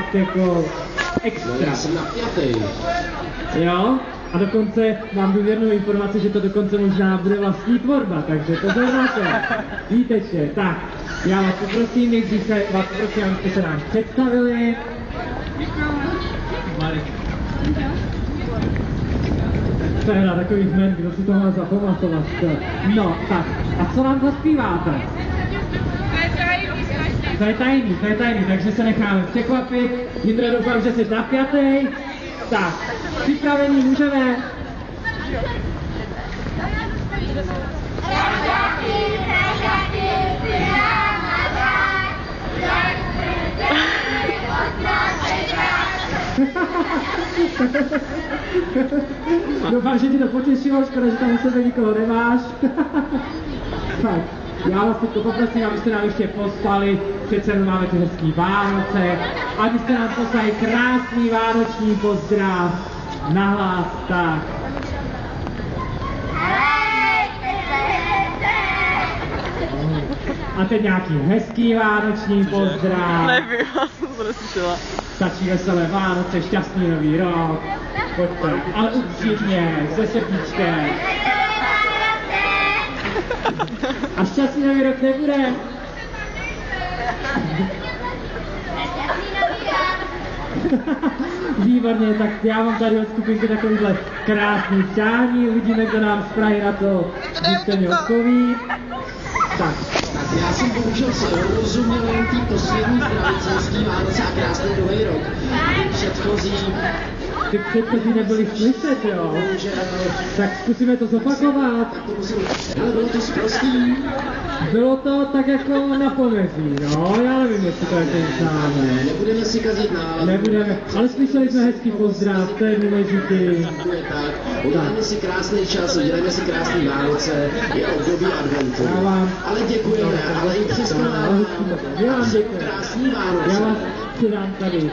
fakt jako extra. No já jsem napjatý. Jo? A dokonce mám důvěrnou informaci, že to dokonce možná bude vlastní tvorba, takže to znáte. Vítejte. Tak, já vás poprosím, nejdřív se vás poprosím, abyste se nám představili. To je takových jmen, kdo si tohle zapamatovat. No, tak, a co nám zaspíváte? To je tajný, takže se necháme překvapit. Jindro, doufám, že jsi napjatý. Tak, připravení můžeme. Doufám, že ti to potěšilo, škoda, že tam u sebe nikoho nemáš. Tak, já vás teď poprosím, abyste nám ještě poslali, přece máme ty hezký Vánoce, abyste nám poslali krásný vánoční pozdrav nahlas, tak. A teď nějaký hezký vánoční pozdrav. Nevím, já jsem to neslyšela. Stačí veselé Vánoce, šťastný nový rok. Pojďte, ale upřímně, se srdíčkem. A šťastný nový rok nebude. Výborně, tak já mám tady od skupinky takovýhle krásný přání, uvidíme, kdo nám z Prahy na to mi odpoví. Tak. Já jsem bohužel se rozuměl jen tý poslední zdravice, hezký Vánoce a krásný nový rok. Předchozí. Ty předchozí nebyli slyšet, jo? Tak zkusíme to zopakovat. Ale bylo to sprostý. Bylo to tak jako na pomezí, no, já nevím, jestli to jako známe. Nebudeme si kazit náladu. Nebudeme, ale slyšeli jsme hezký pozdrav, to je důležitý. Uděláme si krásný čas, uděláme si krásný Vánoce, je období adventu. Ale děkujeme, ale i přes krásný Vánoce. Já vás předám tady